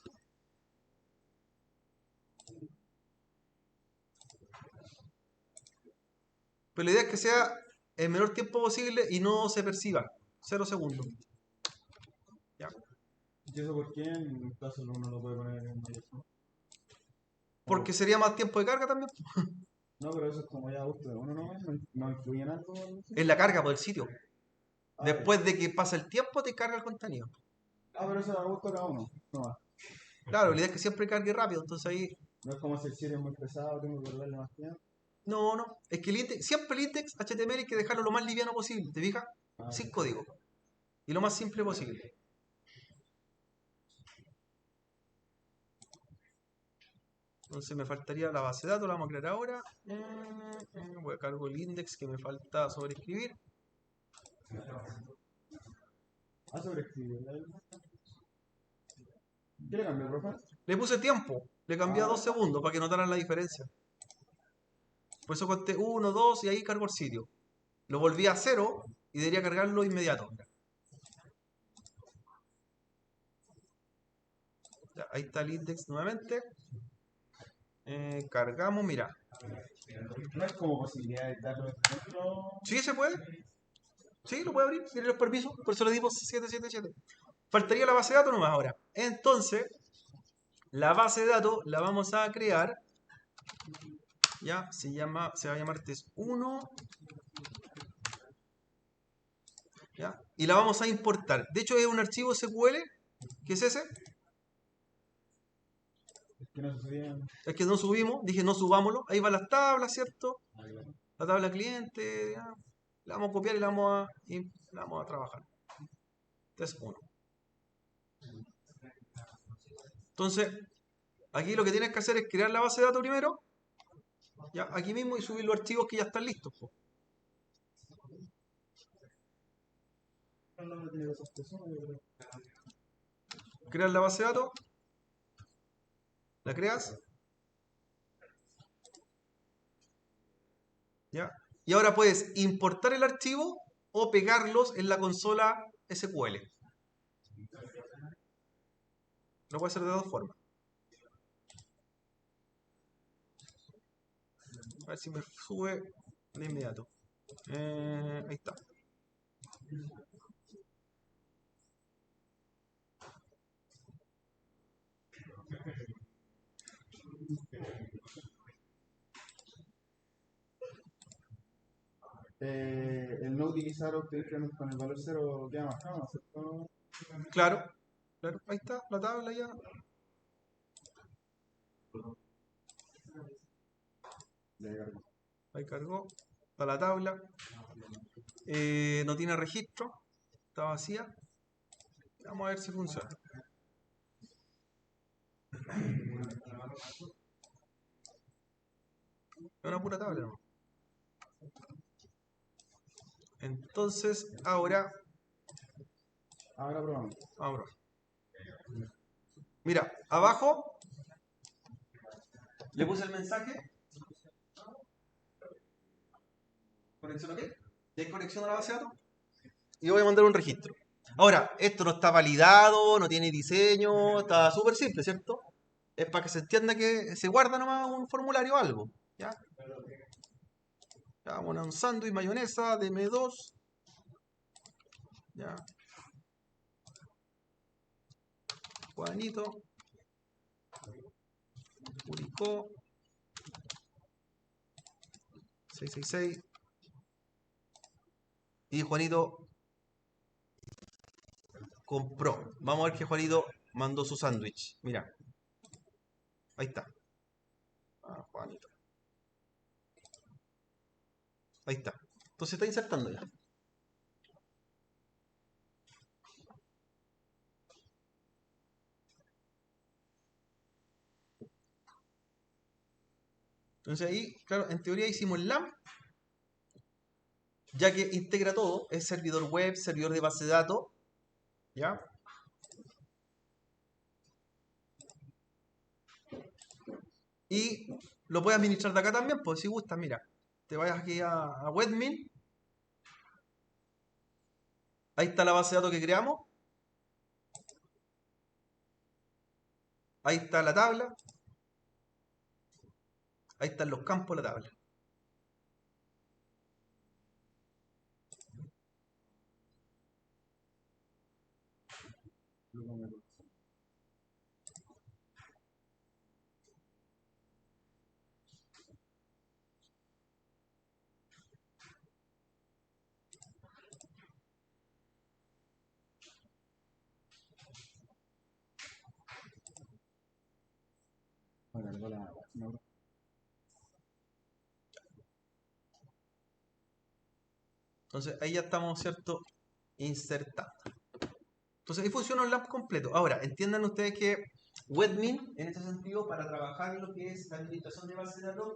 Pero la idea es que sea el menor tiempo posible y no se perciba. 0 segundos. ¿Ya? ¿Y eso por qué en caso uno lo puede poner en dirección? Porque sería más tiempo de carga también. No, pero eso es como ya a gusto de uno, no influye en algo. Es la carga por el sitio. Ah, Después de que pasa el tiempo, te carga el contenido. pero eso es a gusto de cada uno. No más. Claro, la idea es que siempre cargue rápido. Entonces ahí. No es como si el sitio es muy pesado, tengo que darle más tiempo. No, no. Es que siempre el index HTML hay que dejarlo lo más liviano posible. ¿Te fijas? Ah, Sin código. Y lo más simple posible. Entonces me faltaría la base de datos, la vamos a crear ahora. Voy a cargo el index que me falta sobreescribir. sobreescribir. ¿Qué le cambió, profe? Le puse tiempo. Le cambié a 2 segundos para que notaran la diferencia. Por eso conté 1, 2 y ahí cargo el sitio. Lo volví a 0 y debería cargarlo inmediato. Ya, ahí está el index nuevamente. Cargamos, mira. No es como posibilidad de darlo dentro. ¿Sí se puede? Sí, lo puede abrir. Tiene los permisos. Por eso le dimos 777. Faltaría la base de datos nomás ahora. Entonces, la base de datos la vamos a crear. Ya, se va a llamar test1. ¿Ya? Y la vamos a importar. De hecho, es un archivo SQL, que es ese. Es que no sucedía. Es que no subimos. Dije, no subámoslo. Ahí van las tablas, ¿cierto? Ah, claro. La tabla cliente. Ya. La vamos a copiar y la vamos a trabajar. Test1. Entonces, aquí lo que tienes que hacer es crear la base de datos primero. Ya, aquí mismo y subir los archivos que ya están listos. Po. No tiene cosas personas, yo creo. Crear la base de datos. La creas. ¿Ya? Y ahora puedes importar el archivo o pegarlos en la consola SQL. Lo puedes hacer de dos formas. A ver si me sube de inmediato. Ahí está. El no utilizar auto increment con el valor cero queda marcado, ¿cierto? Claro, claro, ahí está la tabla ya. Ya cargo. Ahí cargó. Está la tabla. No tiene registro. Está vacía. Vamos a ver si funciona. Es una pura tabla, ¿no? Entonces, ahora Ahora probamos. vamos a probar. Mira, abajo le puse el mensaje. ¿Conexión ok? ¿Y hay conexión a la base de datos? Y voy a mandar un registro. Ahora, esto no está validado, no tiene diseño, está súper simple, ¿cierto? Es para que se entienda que se guarda nomás un formulario o algo. ¿Ya? Ya, vamos a un sándwich, mayonesa, DM2. Ya. Juanito. Curicó. 666. Y Juanito compró. Vamos a ver que Juanito mandó su sándwich. Mira. Ahí está. Ah, Juanito. Ahí está. Entonces está insertando ya. Entonces ahí, claro, en teoría hicimos el LAMP, ya que integra todo, es servidor web, servidor de base de datos, ¿ya? Y lo puedes administrar de acá también, pues si gustas, mira, te vayas aquí a Webmin, ahí está la base de datos que creamos, ahí está la tabla, ahí están los campos de la tabla. Me cargó la página. Entonces ahí ya estamos, ¿cierto? Insertando. Entonces ahí funciona un lab completo. Ahora, entiendan ustedes que Webmin, en este sentido, para trabajar en lo que es la administración de base de datos,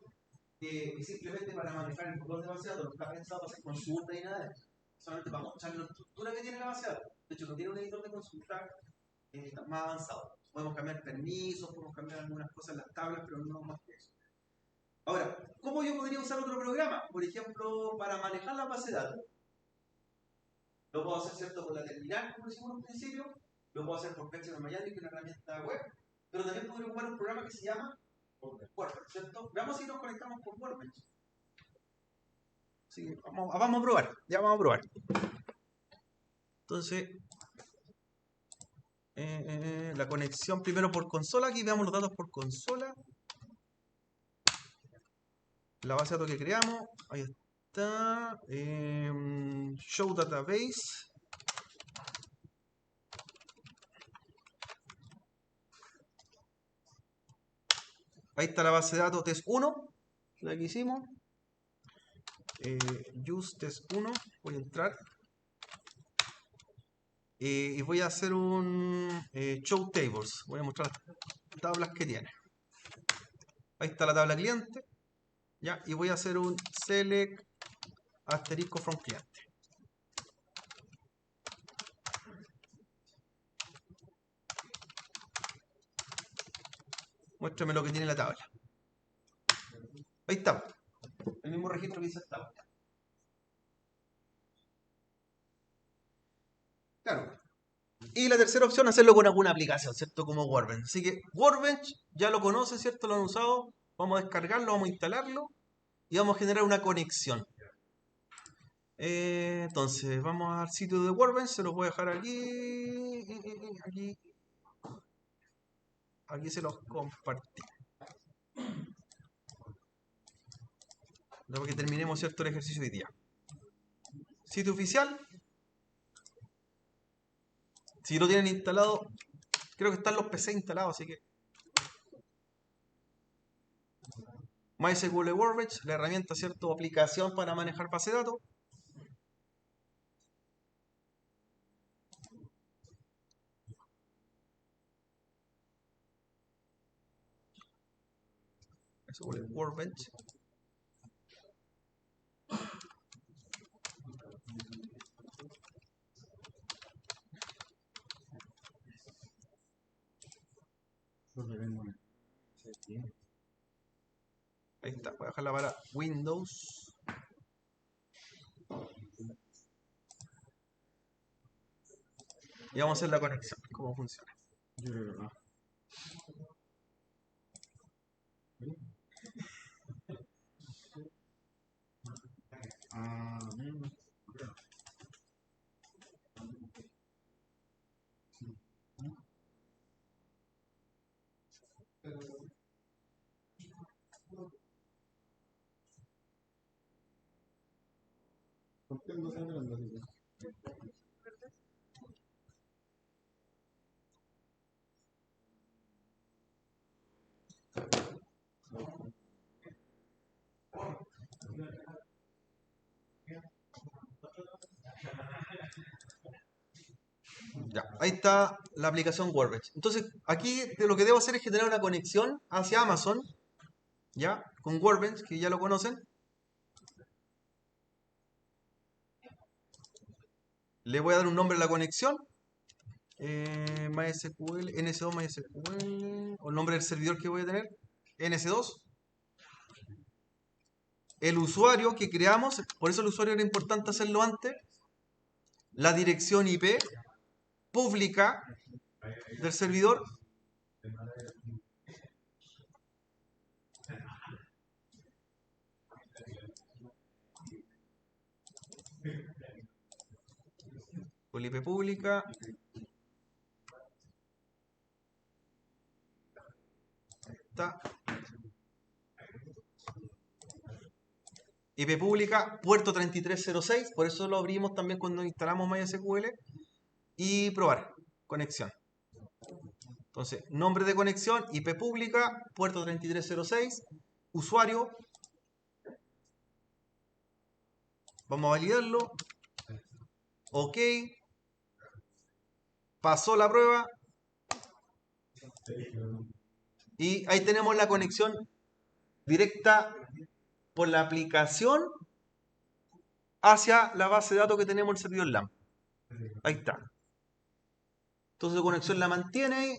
y simplemente para manejar el motor de base de datos, no está pensado para hacer consulta y nada de eso. Solamente para mostrar la estructura que tiene la base de datos. De hecho, no tiene un editor de consulta más avanzado. Podemos cambiar permisos, podemos cambiar algunas cosas en las tablas, pero no más que eso. Ahora, ¿cómo yo podría usar otro programa? Por ejemplo, para manejar la base de datos. Lo puedo hacer, ¿cierto?, con la terminal, como decimos en un principio. Lo puedo hacer por PHP Magic, que es una herramienta web. Pero también podría ocupar un programa que se llama Workbench, ¿cierto? Veamos si nos conectamos con Workbench. Sí, vamos a probar. Ya vamos a probar. Entonces, la conexión primero por consola. Aquí veamos los datos por consola. La base de datos que creamos. Ahí está. Show database. Ahí está la base de datos test 1. La que hicimos. Use test 1. Voy a entrar. Y voy a hacer un show tables. Voy a mostrar las tablas que tiene. Ahí está la tabla cliente. ¿Ya? Y voy a hacer un select asterisco from cliente. Muéstrame lo que tiene la tabla. Ahí está. El mismo registro que insertamos. Claro. Y la tercera opción, hacerlo con alguna aplicación, ¿cierto? Como Workbench. Así que Workbench ya lo conocen, ¿cierto? Lo han usado. Vamos a descargarlo, vamos a instalarlo y vamos a generar una conexión. Entonces, vamos al sitio de Workbench, se los voy a dejar aquí. Aquí. Aquí se los compartí. Para que terminemos, ¿cierto?, el ejercicio de hoy día. Sitio oficial. Si lo tienen instalado, creo que están los PC instalados, así que. MySQL Workbench, la herramienta, ¿cierto?, aplicación para manejar base de datos. MySQL Workbench. Ahí está, voy a dejarla para Windows. Y vamos a hacer la conexión, cómo funciona. ¿Por qué no se agranda así? Ya, ahí está la aplicación Workbench. Entonces, aquí lo que debo hacer es generar una conexión hacia Amazon, ¿ya? Con Workbench, que ya lo conocen. Le voy a dar un nombre a la conexión. MySQL, NS2 MySQL, o el nombre del servidor que voy a tener, NS2. El usuario que creamos, por eso el usuario era importante hacerlo antes. La dirección IP pública del servidor. Con la IP pública. Está. IP pública, puerto 3306, por eso lo abrimos también cuando instalamos MySQL. Y probar, conexión. Entonces, nombre de conexión, IP pública, puerto 3306, usuario. Vamos a validarlo. Ok. Pasó la prueba. Y ahí tenemos la conexión directa por la aplicación hacia la base de datos que tenemos en el servidor LAN. Ahí está. Entonces la conexión la mantiene.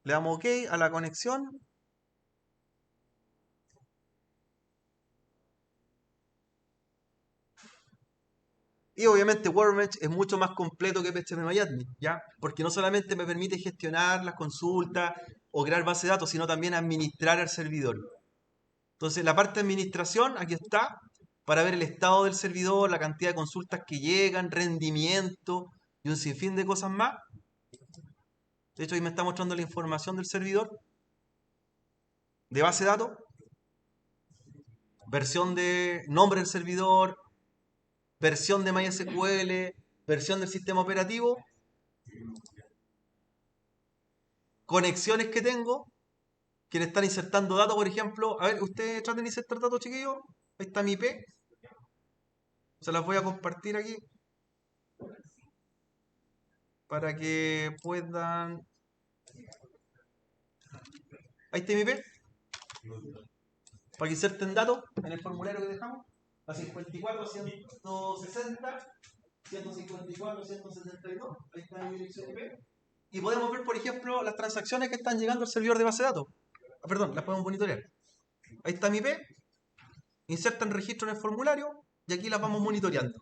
Le damos OK a la conexión. Y obviamente Workbench es mucho más completo que PHP ¿ya? Porque no solamente me permite gestionar las consultas o crear base de datos, sino también administrar el servidor. Entonces la parte de administración, aquí está, para ver el estado del servidor, la cantidad de consultas que llegan, rendimiento y un sinfín de cosas más. De hecho, ahí me está mostrando la información del servidor, de base de datos, versión de nombre del servidor, versión de MySQL, versión del sistema operativo, conexiones que tengo, que le están insertando datos, por ejemplo. A ver, ustedes traten de insertar datos, chiquillos. Ahí está mi IP. Se las voy a compartir aquí para que puedan. Ahí está mi IP. Para que inserten datos en el formulario que dejamos. La 54, 160, 154, 172. Ahí está mi dirección IP. Y podemos ver, por ejemplo, las transacciones que están llegando al servidor de base de datos. Perdón, las podemos monitorear. Ahí está mi IP. Insertan registro en el formulario y aquí las vamos monitoreando.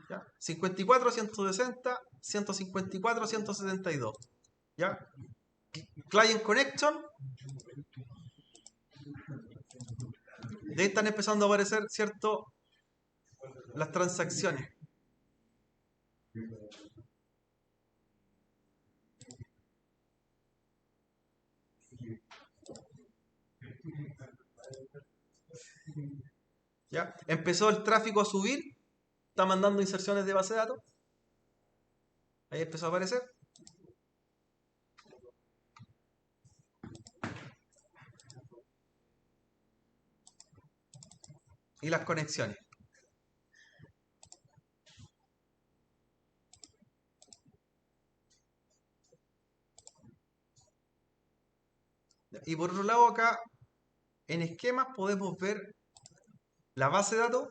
¿Ya? 54, 160, 154, 172. ¿Ya? Client Connection. De ahí están empezando a aparecer, ¿cierto? Las transacciones. ¿Ya? Empezó el tráfico a subir, está mandando inserciones de base de datos. Ahí empezó a aparecer. Y las conexiones. Y por otro lado acá, en esquemas podemos ver la base de datos,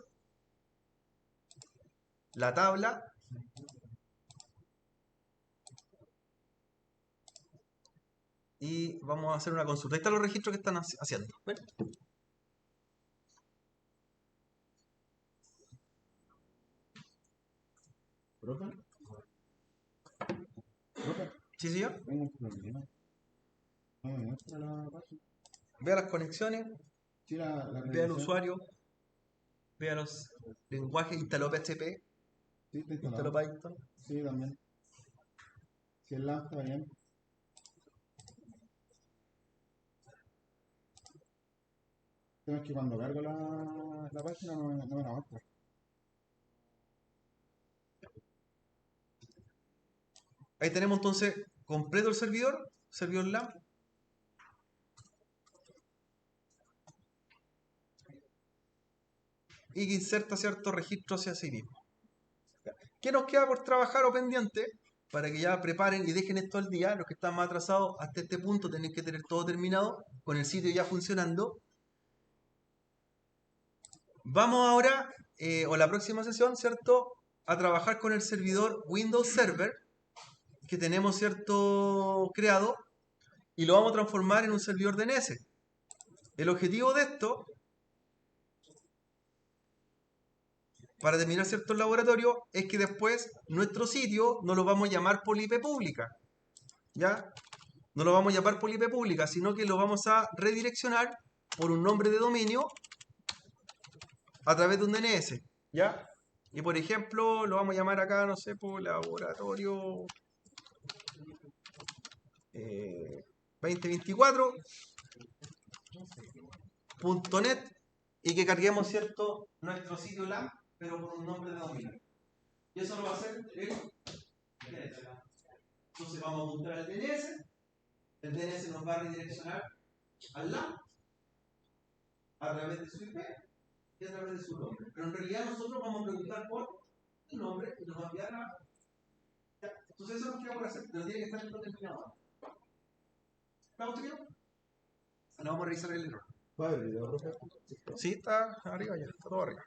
la tabla, y vamos a hacer una consulta. Ahí están los registros que están haciendo. ¿Ven? ¿Profe? ¿Profe? Sí, señor. Tengo un problema. No me muestra la página. Vea las conexiones, Sí, la vea el revisión. usuario, vea los lenguajes, instaló PHP, Sí, está instaló instalado. Python. Sí, también. Si el LAMP está bien. El tema es que cuando cargo la página no me la muestra. Ahí tenemos entonces completo el servidor LAMP. Y que inserta ciertos registros hacia sí mismo. ¿Qué nos queda por trabajar o pendiente? Para que ya preparen y dejen esto al día. Los que están más atrasados hasta este punto tienen que tener todo terminado, con el sitio ya funcionando. Vamos ahora, o la próxima sesión, ¿cierto? A trabajar con el servidor Windows Server que tenemos, ¿cierto? Creado, y lo vamos a transformar en un servidor DNS. El objetivo de esto, para terminar ciertos laboratorios, es que después nuestro sitio no lo vamos a llamar por IP pública, ¿ya? No lo vamos a llamar por IP pública, sino que lo vamos a redireccionar por un nombre de dominio a través de un DNS, ¿ya? Y por ejemplo, lo vamos a llamar acá, no sé, por laboratorio 2024.net y que carguemos, ¿cierto? Nuestro sitio LAMP, pero con un nombre de dominio. Y eso lo va a hacer el DNS. Entonces vamos a apuntar al DNS, el DNS nos va a redireccionar al LAMP a través de su IP y a través de su nombre. Pero en realidad nosotros vamos a preguntar por el nombre y nos va a enviar a... Ya. Entonces eso nos queda por hacer, pero tiene que estar en terminado. ¿Estamos claros? Ahora vamos a revisar el error. ¿Va a haber video, profe? Sí, está arriba ya, está todo arriba.